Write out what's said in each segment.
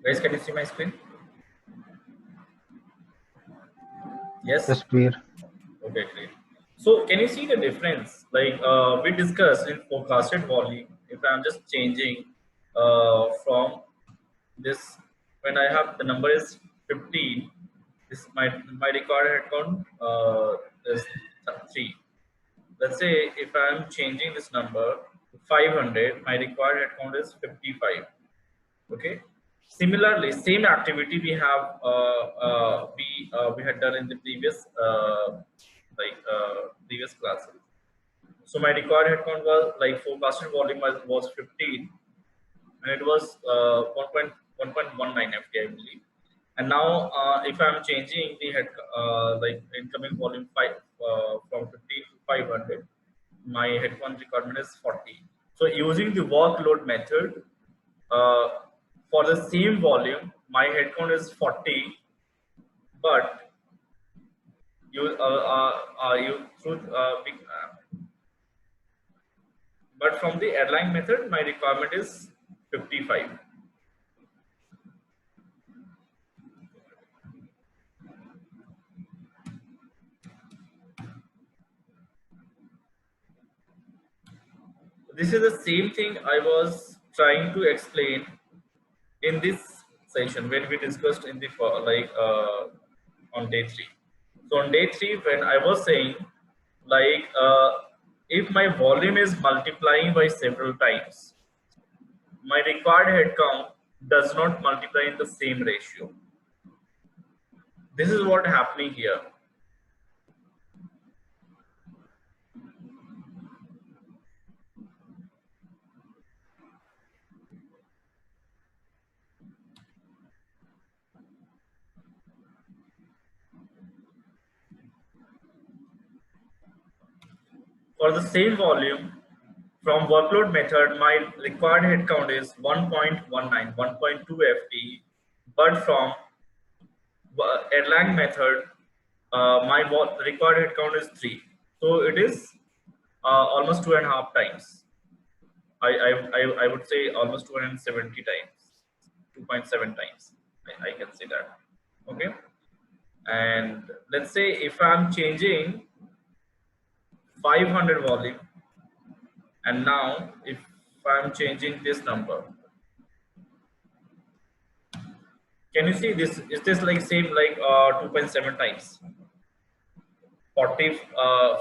Guys, can you see my screen? Yes. Yes, Veer. Okay, great. So can you see the difference? Like we discussed in forecasted volume, if I'm just changing from this, when I have the number is 15, this my required headcount is 3. Let's say if I'm changing this number to 500, my required headcount is 55. Okay. Similarly, same activity we had done in the previous classes. So my required headcount was like forecasted volume was 15, and it was 1.19 FT, I believe. And now, if I'm changing the like incoming volume from 15 to 500, my headcount requirement is 40. So using the workload method, uh, for the same volume, my headcount is 40, but you through but from the airline method, my requirement is 55. This is the same thing I was trying to explain in this session when we discussed in the on day 3. So on day 3, when I was saying like if my volume is multiplying by several times, my required head count does not multiply in the same ratio. This is what happening here. For the same volume, from workload method, my required head count is 1.19, 1.2 FT, but from Erlang method, my required head count is 3. So it is almost 2.5 times. I would say almost 270 times, 2.7 times. I can say that. Okay. And let's say if I'm changing 500 volume, and now if I'm changing this number, can you see this? Is this like same like 2.7 times? 40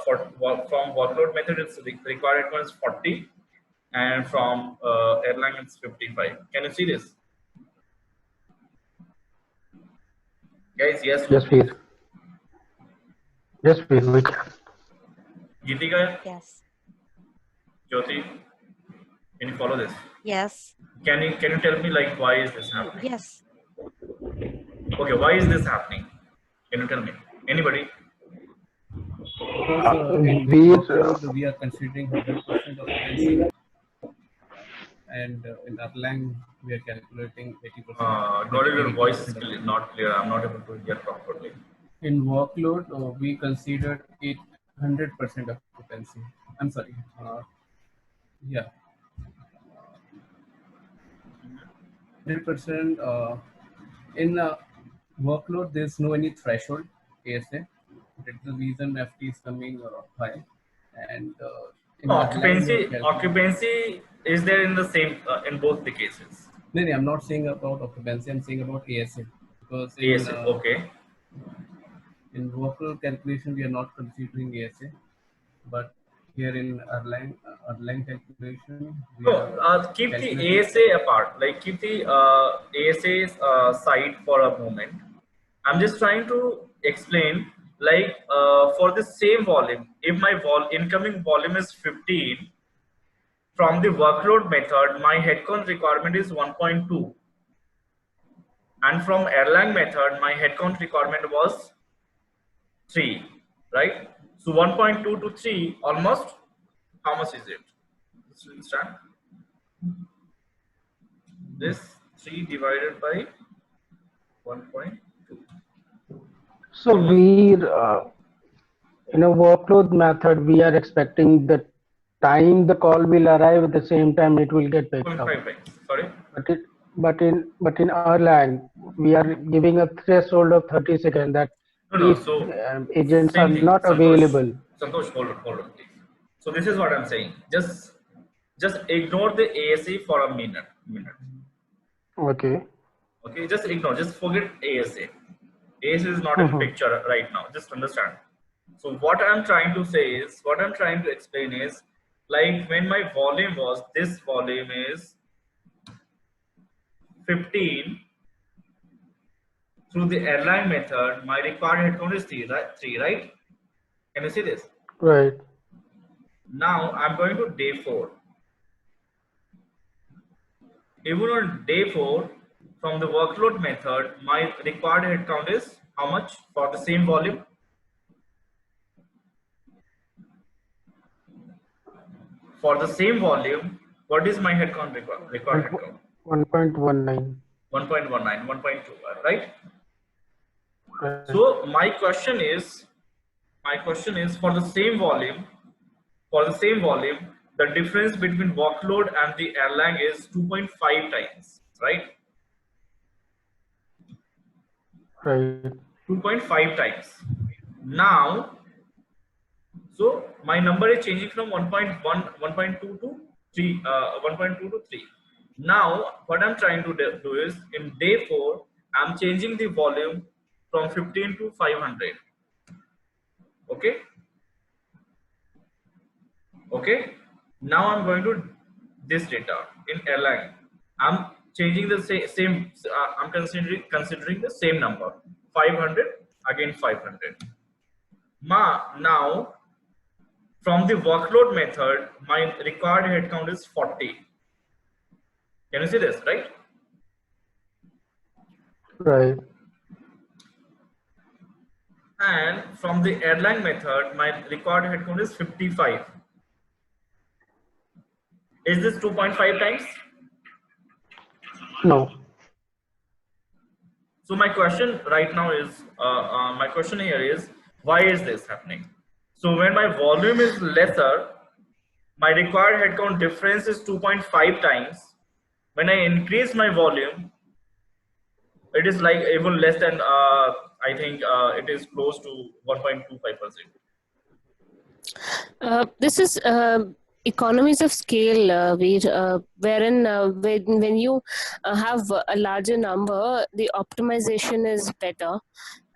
from workload method, it's required headcount is 40, and from Erlang it's 55. Can you see this, guys? Yes. Yes, Veer. Yes, Veer, we can. Geetika, Yes. Jyoti, can you follow this? Yes. Can you tell me like why is this happening? Yes. Okay, why is this happening? Can you tell me? Anybody? Because in Veer, workload, we are considering 100% occupancy, and in Erlang, we are calculating 80%. Got it. Your voice is 80% not clear. I'm not able to hear properly. In workload, we considered it 100% occupancy. I'm sorry. Yeah. 100% in workload, there's no any threshold ASA. That's the reason FT is coming high. And in Erlang, we are calculating- Occupancy is there in the same in both the cases. No, I'm not saying about occupancy. I'm saying about ASA, because in, ASA, okay. in workload calculation we are not considering ASA, but here in Erlang calculation we No, are keep the calculating. ASA apart. Like keep the ASA side for a moment. I'm just trying to explain. Like for the same volume, if my incoming volume is 15, from the workload method, my headcount requirement is 1.2. And from Erlang method, my headcount requirement was 3, right? So 1.2 to 3, almost, how much is it? Let's understand. This 3 divided by 1.2. so Veer, in a workload method, we are expecting the time the call will arrive at the same time it will get picked up. 0.5 times, sorry. But But in Erlang, we are giving a threshold of 30 seconds that No. if So agents are same thing. not available. Santosh, hold on, please. So this is what I'm saying. Just ignore the ASA for a minute. Okay. Okay, just ignore. Just forget ASA. ASA is not in Mhm. picture right now. Just understand. So what I'm trying to say is, what I'm trying to explain is, like when my volume was, this volume is 15 through the Erlang method, my required head count is 3, right? 3, right? Can you see this? Right. Now I'm going to day 4. Even on day 4, from the workload method, my required head count is how much for the same volume? For the same volume, what is my head count required head count? 1.19. 1.19, 1.2, right? Right. So my question is for the same volume, the difference between workload and the Erlang is 2.5 times, right? Right. 2.5 times. Now, so my number is changing from 1.1, 1.2 to 3, 1.2 to 3. Now, what I'm trying to do is in day 4, I'm changing the volume from 15 to 500. Okay. Okay. Now I'm going to this data in Erlang. I'm changing the same. I'm considering the same number. 500 again 500. Now from the workload method, my required head count is 40. Can you see this, right? Right. And from the Erlang method, my required head count is 55. Is this 2.5 times? No. So my question right now is, my question here is, why is this happening? So when my volume is lesser, my required headcount difference is 2.5 times. When I increase my volume, it is like even less than, I think it is close to 1.25%. This is economies of scale, wherein when you have a larger number, the optimization is better.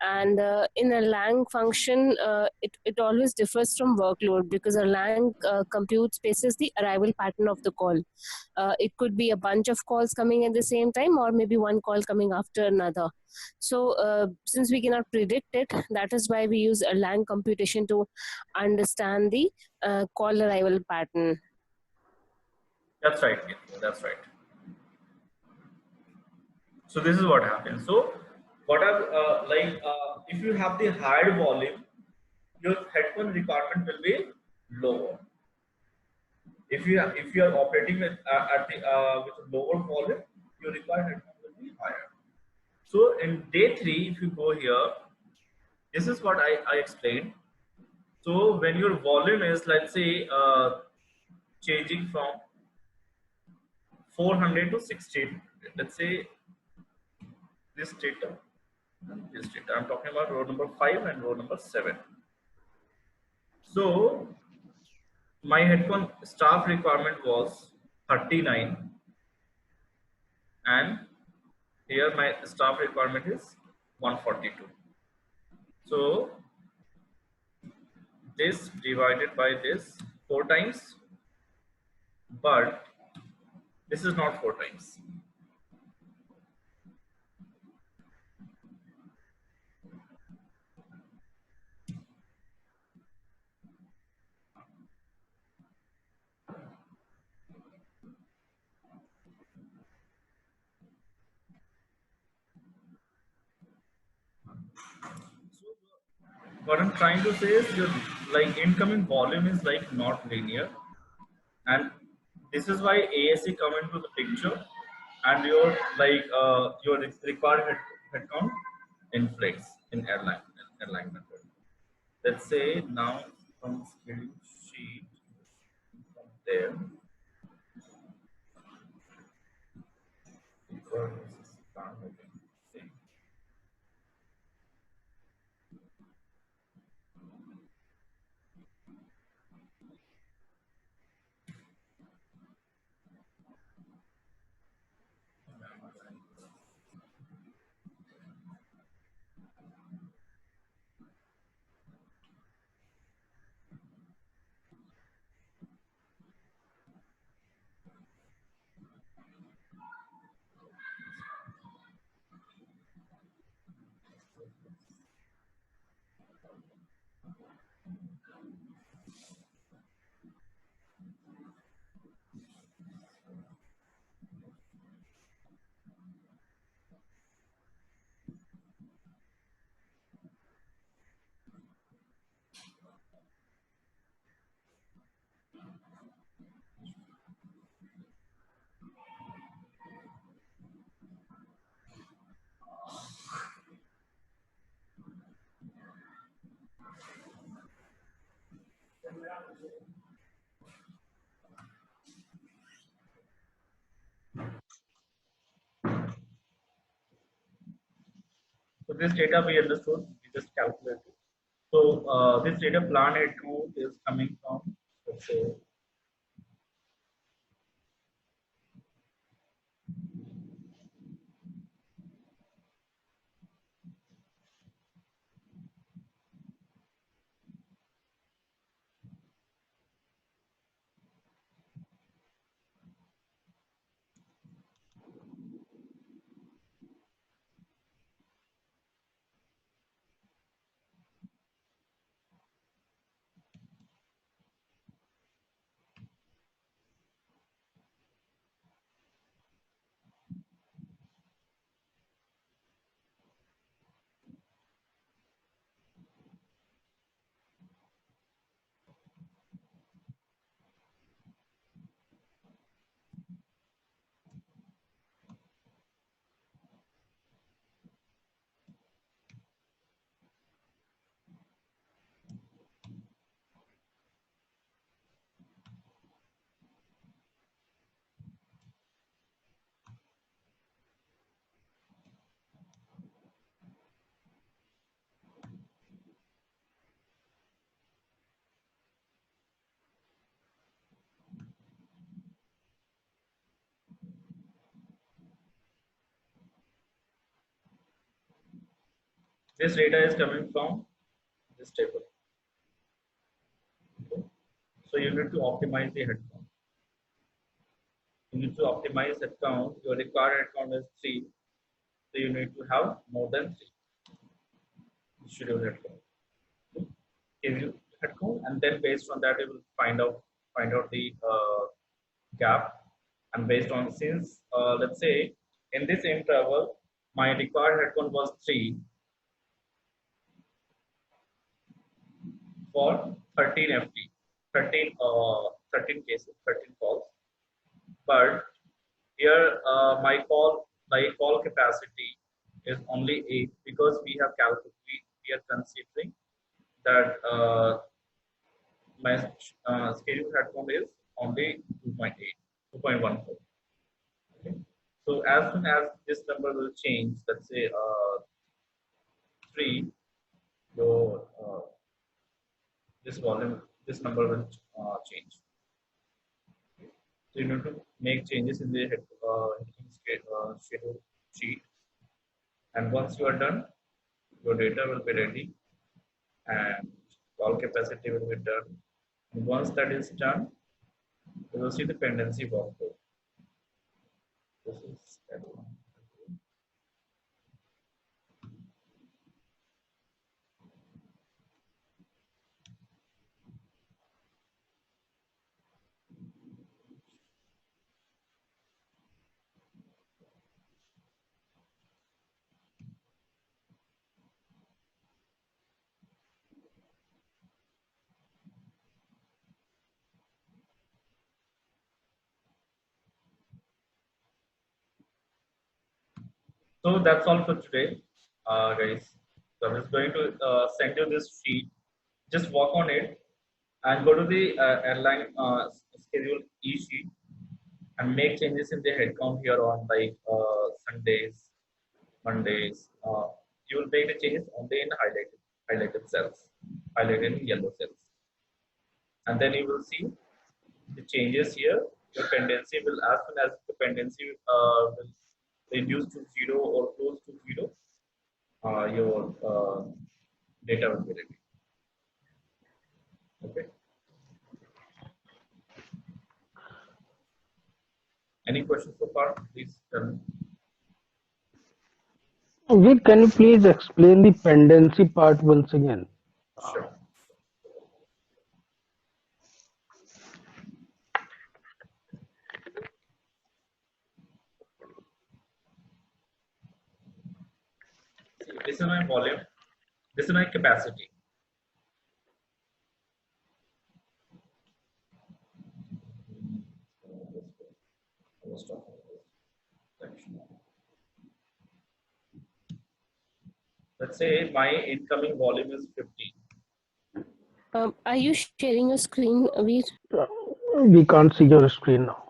And in a Lang function, it always differs from workload because a Lang compute spaces the arrival pattern of the call. It could be a bunch of calls coming at the same time, or maybe one call coming after another. So since we cannot predict it, that is why we use a Lang computation to understand the call arrival pattern. That's right. Yeah, that's right. So this is what happens. So what are if you have the higher volume, your headcount requirement will be lower. If you are operating with with lower volume, your required headcount will be higher. So in day 3, if you go here, this is what I explained. So when your volume is, let's say, changing from 400 to 16, let's say this data, I'm talking about row number 5 and row number 7. So my headcount staff requirement was 39, and here my staff requirement is 142. So this divided by this 4 times, but this is not 4 times. What I'm trying to say is your like incoming volume is like not linear, and this is why ASC come into the picture, and your required headcount inflates in Erlang method. Let's say now from skill sheet from there So this data we understood, we just calculated. So this data plan headcount is coming from, let's say, this data is coming from this table. Okay. So you need to optimize the headcount. You need to optimize headcount. Your required headcount is 3. So you need to have more than 3 scheduled headcount. Okay. Give you headcount, and then based on that, you will find out the gap. And based on, since let's say in this interval, my required headcount was 3 for 13 FT, 13 cases, 13 calls. But here my call capacity is only 8 because we have calculated, we are considering that my scheduled headcount is only 2.8, 2.14. Okay. So as soon as this number will change, let's say 3, your this volume, this number will change. So you need to make changes in the schedule sheet, and once you are done, your data will be ready, and call capacity will be done. And once that is done, you will see the pendency workflow. This is step 1. So that's all for today, guys. So I'm just going to send you this sheet. Just work on it and go to the airline schedule e-sheet and make changes in the headcount here on, like Sundays, Mondays. You will make the changes only in highlighted cells, highlighted in yellow cells, and then you will see the changes here. Your pendency will, as soon as the pendency will reduce to 0 or close to 0, your data will be ready. Okay. Any questions so far? Please tell me. Vijay, can you please explain the pendency part once again? Sure. See, this is my volume. This is my capacity. Let's say my incoming volume is 50. Are you sharing your screen, Veer? We can't see your screen now.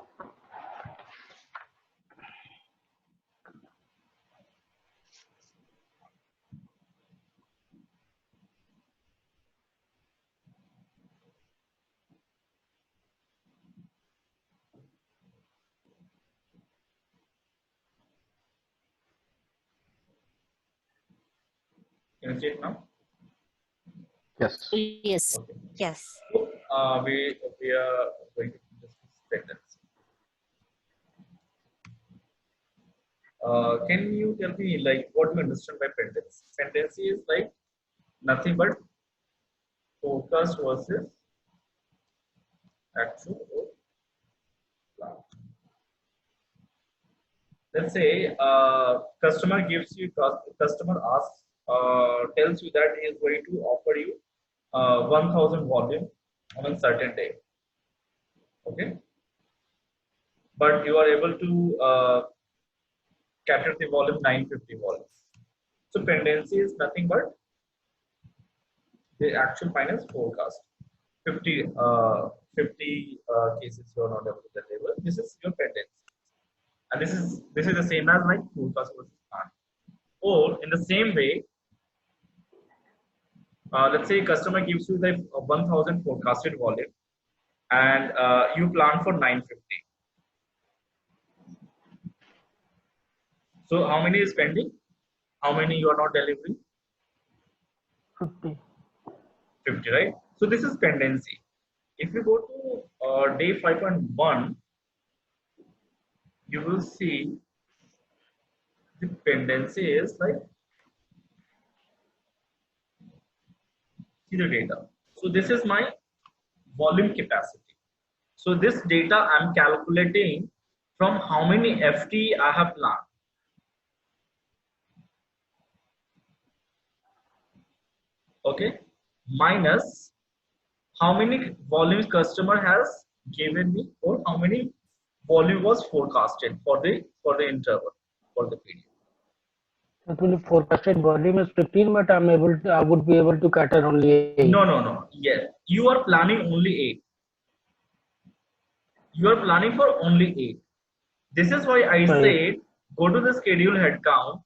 Can you see it now? Yes. Yes. Okay. Yes. So, we are going to discuss pendants. Can you tell me like what do you understand by pendants? Pendency is like nothing but forecast versus actual or plan. Let's say customer gives you customer asks tells you that he is going to offer you 1000 volume on a certain day. Okay, but you are able to capture the volume 950 volumes. So pendency is nothing but the actual finance forecast. 50 cases you are not able to deliver. This is your pendency, and this is the same as like forecast versus plan. Or in the same way, let's say customer gives you the 1000 forecasted volume, and you plan for 950. So how many is pending? How many you are not delivering? 50. 50, right? So this is pendency. If you go to day 5.1, you will see the pendency is like, see the data. So this is my volume capacity. So this data I'm calculating from how many FT I have planned. Okay, minus how many volumes customer has given me or how many volume was forecasted for the interval for the period. Actually, forecasted volume is 15, but I would be able to cater only 8. No. Yes, you are planning only 8. You are planning for only 8. This is why I Right. said go to the schedule head count.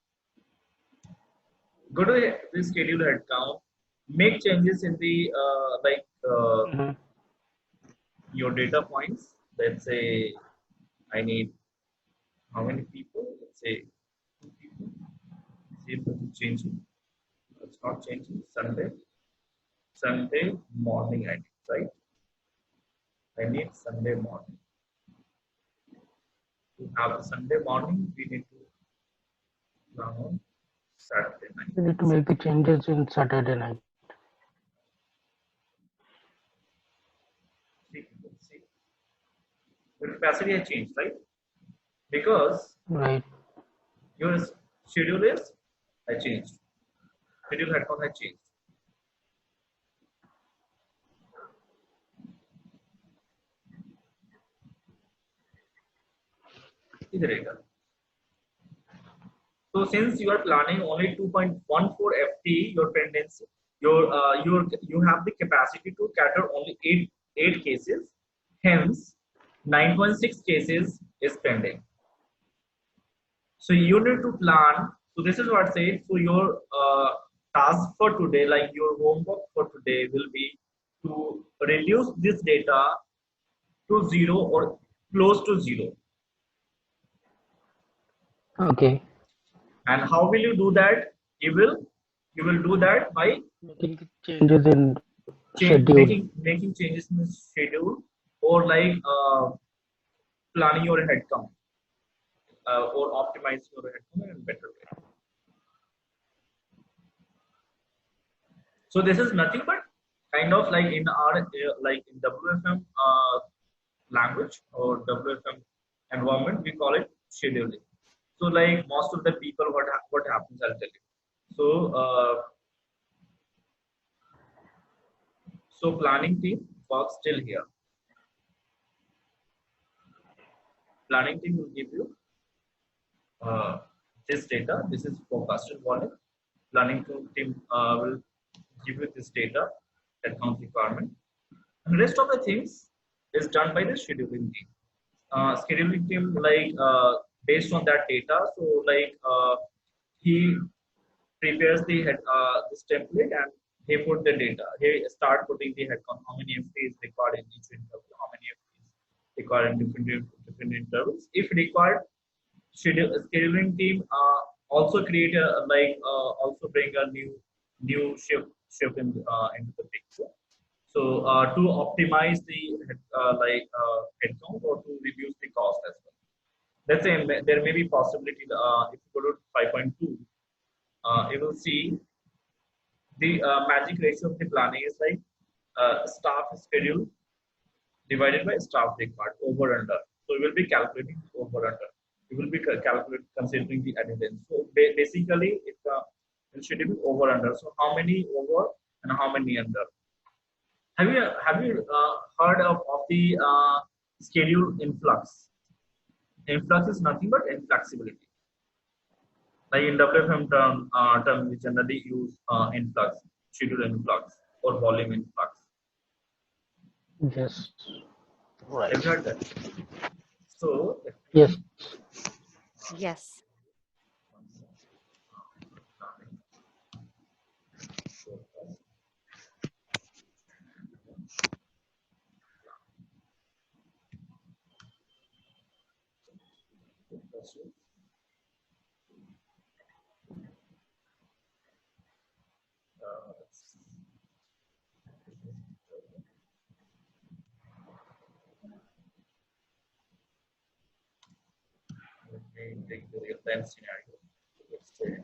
Go to the schedule head count. Make changes in the Mhm. your data points. Let's say I need how many people? Let's say 2 people. See if it's changing. It's not changing. Sunday morning I need, right? I need Sunday morning. To have a Sunday morning, we need to plan on Saturday night. We need to make the changes in Saturday night. See, the capacity has changed, right? Because Right. your schedule is changed. Schedule headcount has changed. See the data. So since you are planning only 2.14 FT, your pendency, you have the capacity to cater only 8 cases. Hence, 9.6 cases is pending. So you need to plan. So this is what I said. So your task for today, like your homework for today, will be to reduce this data to 0 or close to 0. Okay. And how will you do that? You will do that by Making changes in schedule. making changes in the schedule, or like planning your headcount or optimizing your headcount in a better way. So this is nothing but kind of like in our like in WFM language or WFM environment, we call it scheduling. So like most of the people, what happens, I'll tell you. So planning team works still here. Planning team will give you this data. This is forecasted volume. Planning team will give you this data, headcount requirement. rest of the things is done by the scheduling team. Scheduling team based on that data. So he prepares the this template and he put the data. He start putting the head count, how many FT is required in each interval, how many FT is required in different intervals. If required, scheduling team also create a also bring a new shift into the picture. So to optimize the headcount or to reduce the cost as well. Let's say there may be possibility if you go to 5.2, you will see the magic ratio of the planning is like staff schedule divided by staff required over under. So we will be calculating over under. We will be calculating considering the attendance. So basically, it should be over under. So how many over and how many under? Have you heard of the schedule influx? Influx is nothing but inflexibility. Like in WFM term we generally use influx, schedule influx or volume influx. Yes. Right. Have you heard that? So Yes. Yes. let me take the real time scenario. Let's say,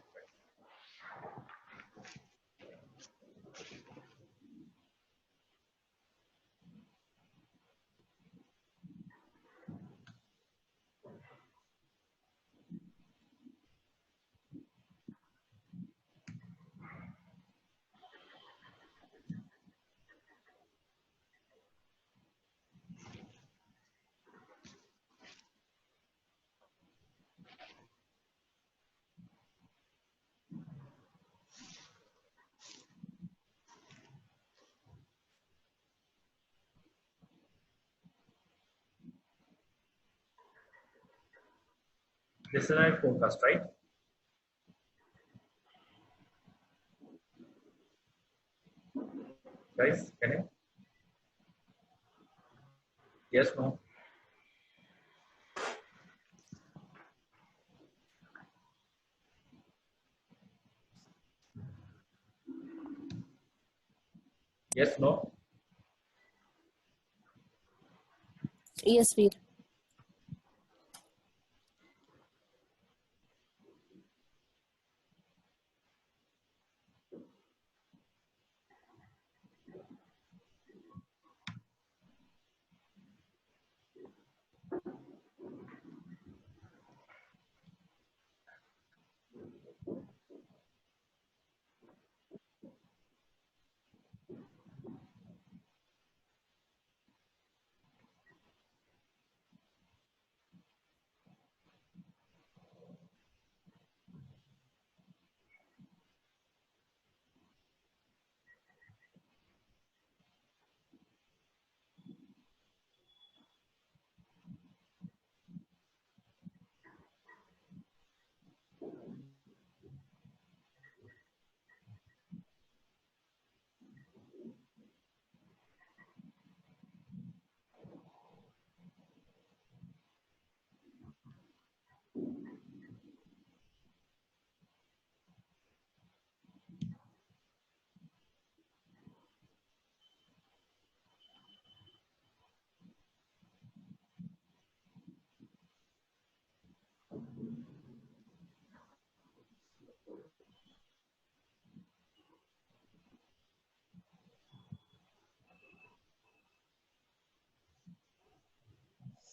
this is my forecast, right? Guys, can you? Yes, no? Yes, no? Yes, Veer.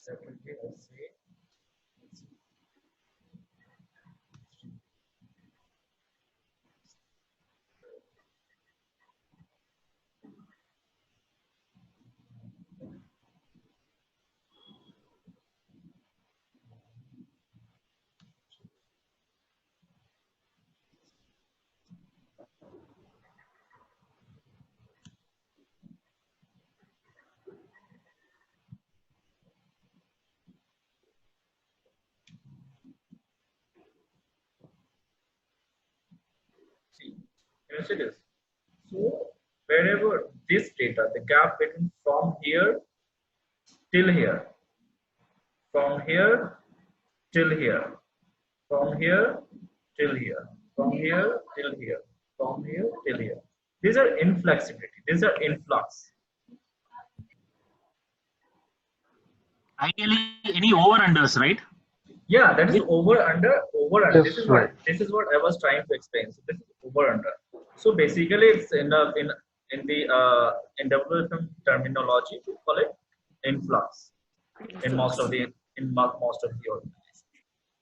Separately, I'll say. See, can you see this? So wherever this data, the gap between from here till here, from here till here, from here till here, from here till here, from here till here. These are inflexibility. These are influx. Ideally, any over-unders, right? Yeah, that is over under. Yes, This is right. what I was trying to explain. So this is over under. So basically, it's in WFM terminology, we call it influx in most of the organization.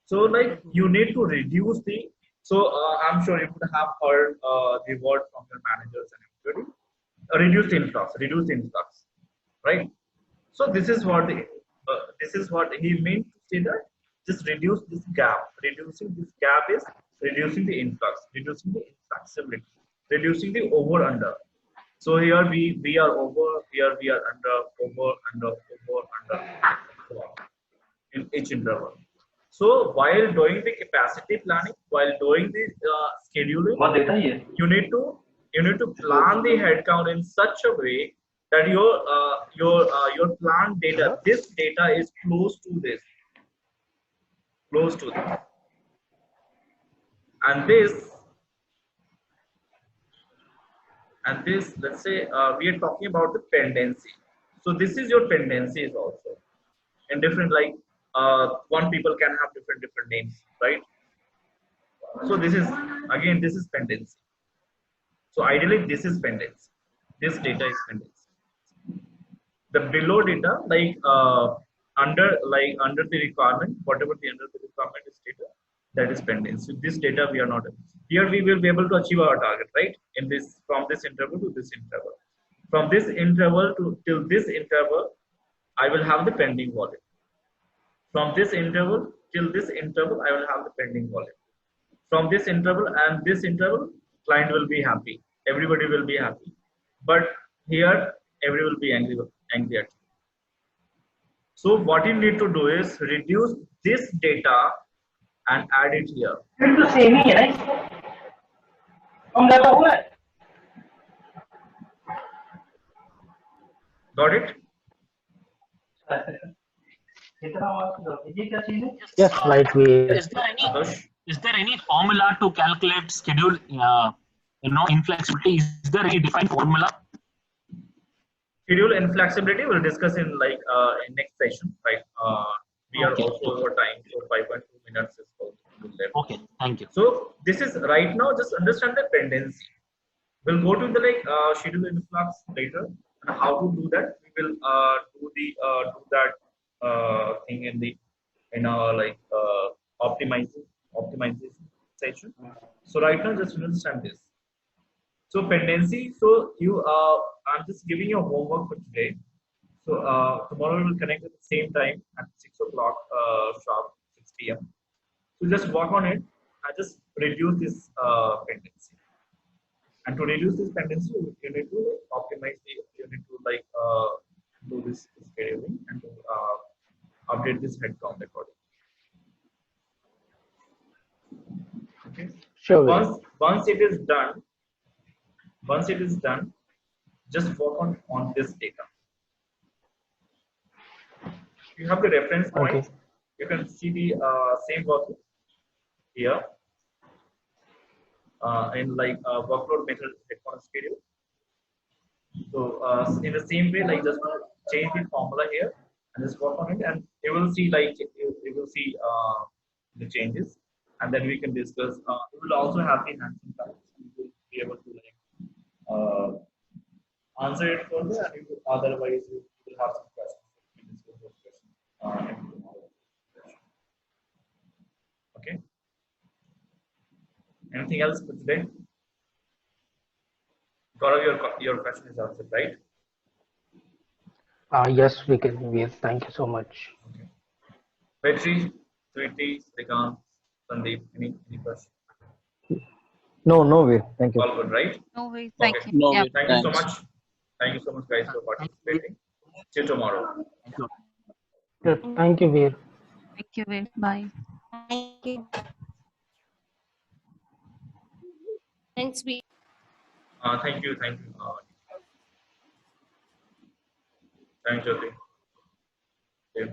So like you need to reduce the. So I'm sure you would have heard the word from your managers and everybody. Reduce the influx, right? So this is what he meant to say, that just reduce this gap. Reducing this gap is reducing the influx, reducing the inflexibility, reducing the over under. So here we are over, here we are under, over under, so on, in each interval. So while doing the capacity planning, while doing the scheduling, you need to plan the headcount in such a way that your planned data, this data is close to this, and this, let's say we are talking about the pendency. So this is your pendencies also, and different, like one people can have different names, right? So this is pendency. So ideally this is pendency. This data is pendency. The below data, like under the requirement, whatever the under the requirement is data, that is pendency. So this data we are not able. Here we will be able to achieve our target, right? In this, from this interval to this interval, from this interval to till this interval, I will have the pending volume. From this interval till this interval, I will have the pending volume. From this interval and this interval, client will be happy. Everybody will be happy. But here, everyone will be angry at you. So what you need to do is reduce this data and add it here. Got it? Yes, right. Is there any formula to calculate schedule? Inflexibility. Is there any defined formula? Schedule inflexibility we'll discuss in in next session, right? We are also over time, so 5.2 minutes is also left. Okay, thank you. So this is right now. Just understand the pendency. We'll go to the schedule influx later, and how to do that. We will do that thing in our optimization session. So right now, just understand this. So pendency. So I'm just giving you a homework for today. So tomorrow we will connect at the same time at 6 o'clock sharp, 6 p.m. So just work on it and just reduce this pendency. And to reduce this pendency, you need to optimize you need to do this scheduling and to update this headcount accordingly. Okay. Sure. Once it is done, just work on this data. You have the reference point. Okay. You can see the same workload here in workload method headcount schedule. So in the same way, just change the formula here and just work on it, and you will see the changes, and then we can discuss. We will also have the hands-on cards. We will be able to answer it further, and you will, otherwise you will have some questions. We can discuss those questions tomorrow. Okay. Anything else for today? Gaurav, your question is answered, right? Yes, we can. Yes, thank you so much. Okay. Petri, Sweetie, Srikanth, Sandeep, any question? No way. Thank you. All good, right? No way. Thank Okay. you. No Yeah. way. Thank you so Thanks. much. Thank you so much, guys, for participating. See you tomorrow. Thank you. Good. Thank you, Veer. Thank you. Bye. you. Thanks, B. Thank you. Thanks, Jyoti. Yeah.